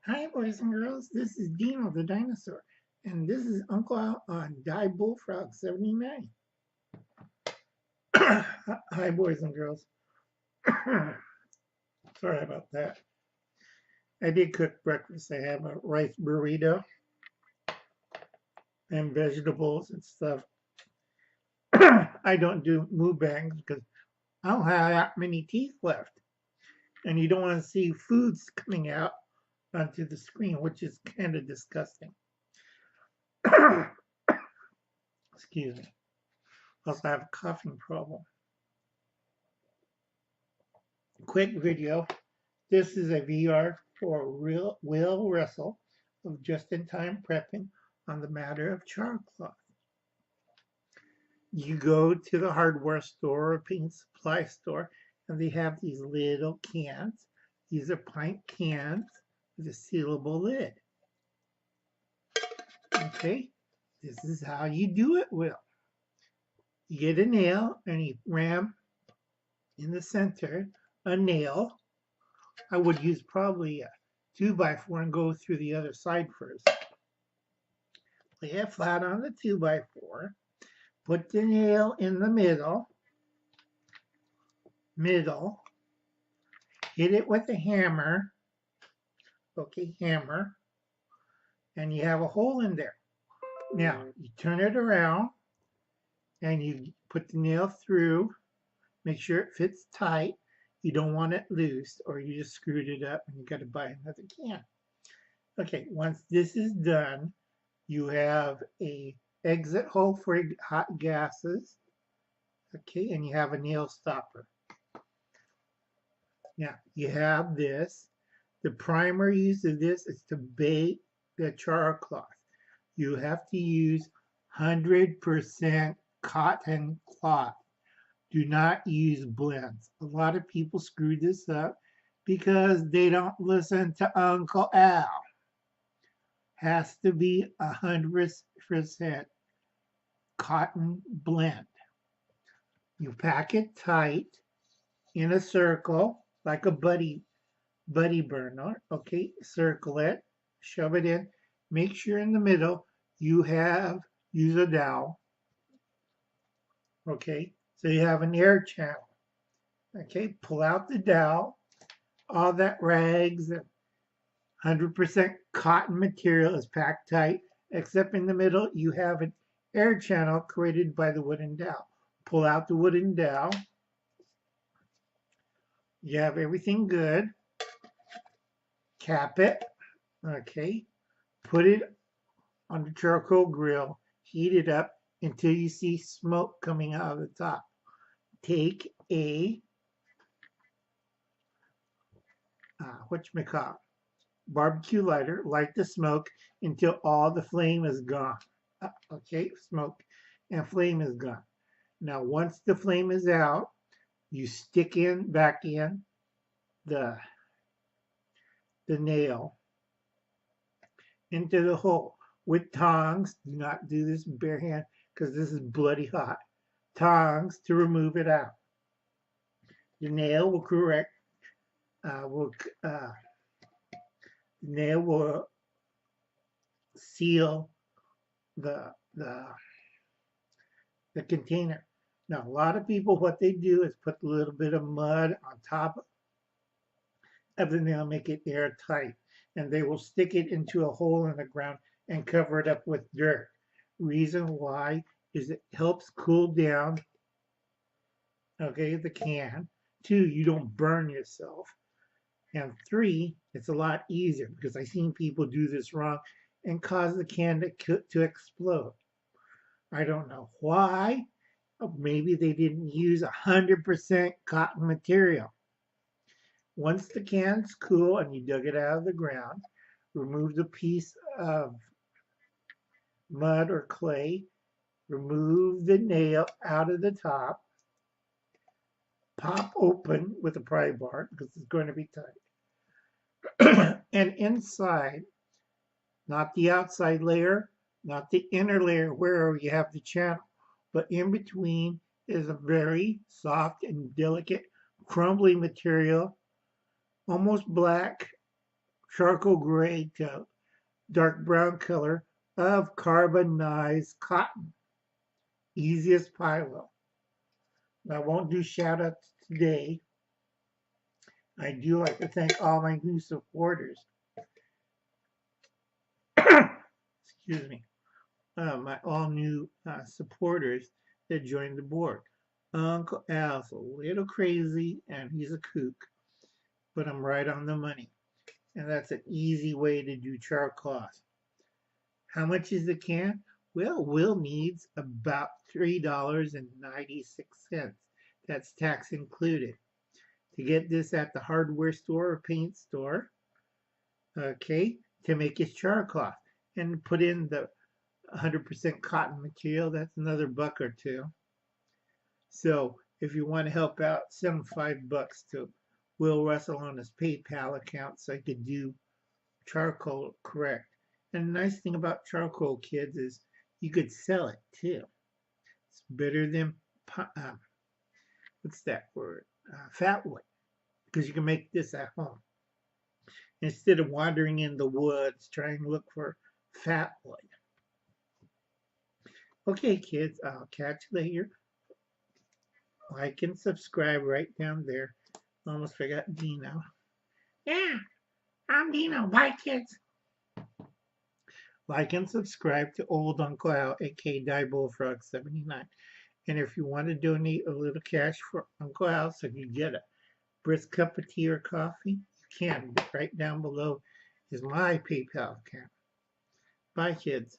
Hi, boys and girls. This is Dino the dinosaur, and this is Uncle Al on Diebulfrog79. Hi, boys and girls. Sorry about that. I did cook breakfast. I have a rice burrito and vegetables and stuff. I don't do mukbangs because I don't have that many teeth left, and you don't want to see foods coming out onto the screen, which is kind of disgusting. Excuse me. Also, I have a coughing problem. Quick video. This is a VR for a real whale wrestle of just-in-time prepping on the matter of Charcloth. You go to the hardware store or paint supply store, and they have these little cans. These are pint cans with a sealable lid. Okay, this is how you do it, Will. You get a nail and you ram in the center a nail. I would use probably a 2x4 and go through the other side first. Lay it flat on the 2x4. Put the nail in the middle. Hit it with a hammer. Okay, hammer. And you have a hole in there. Now, you turn it around and you put the nail through. Make sure it fits tight. You don't want it loose or you just screwed it up and you got to buy another can. Okay, once this is done, you have a exit hole for hot gases. Okay, and you have a nail stopper. Now, you have this. The primary use of this is to bake the Charcloth. You have to use 100% cotton cloth. Do not use blends. A lot of people screw this up because they don't listen to Uncle Al. Has to be 100% cotton blend. You pack it tight in a circle like a buddy burner. Okay, circle it, shove it in. Make sure in the middle you use a dowel. Okay, so you have an air channel. Okay, pull out the dowel. All that rags and 100% cotton material is packed tight, except in the middle you have an air channel created by the wooden dowel. Pull out the wooden dowel. You have everything good. Cap it. Okay. Put it on the charcoal grill. Heat it up until you see smoke coming out of the top. Take a barbecue lighter, light the smoke until all the flame is gone. Okay, smoke and flame is gone. Now, once the flame is out, you stick back in the nail into the hole with tongs. Do not do this bare hand because this is bloody hot. Tongs to remove it out. The nail will seal the container. Now, a lot of people, what they do is put a little bit of mud on top of the nail, make it airtight, and they will stick it into a hole in the ground and cover it up with dirt. Reason why is it helps cool down, okay, the can. 2, you don't burn yourself. And 3, it's a lot easier because I've seen people do this wrong and cause the can to explode. I don't know why. Maybe they didn't use 100% cotton material. Once the can's cool and you dug it out of the ground, remove the piece of mud or clay, remove the nail out of the top, pop open with a pry bar because it's going to be tight. And inside, not the outside layer, not the inner layer where you have the channel, but in between is a very soft and delicate crumbly material, almost black, charcoal gray to dark brown color of carbonized cotton. Easiest pilo. I won't do shout outs today. I do like to thank all my new supporters. Excuse me. My all new supporters that joined the board. Uncle Al's a little crazy and he's a kook, but I'm right on the money. And that's an easy way to do Charcloth. How much is the can? Well, Will needs about $3.96. That's tax included. To get this at the hardware store or paint store, okay, to make his Charcloth. And put in the 100% cotton material, that's another buck or two. So if you want to help out, send $5 to Will Russell on his PayPal account so I could do charcoal correct. And the nice thing about charcoal, kids, is you could sell it too. It's better than what's that word? Fat wood, because you can make this at home instead of wandering in the woods trying to look for fat wood. Okay, kids, I'll catch you later. Like and subscribe right down there. Almost forgot Dino. Yeah, I'm Dino. Bye, kids. Like and subscribe to Old Uncle Al, aka Diebulfrog79. And if you want to donate a little cash for Uncle Al so you get a brisk cup of tea or coffee, you can. Right down below is my PayPal account. Bye, kids.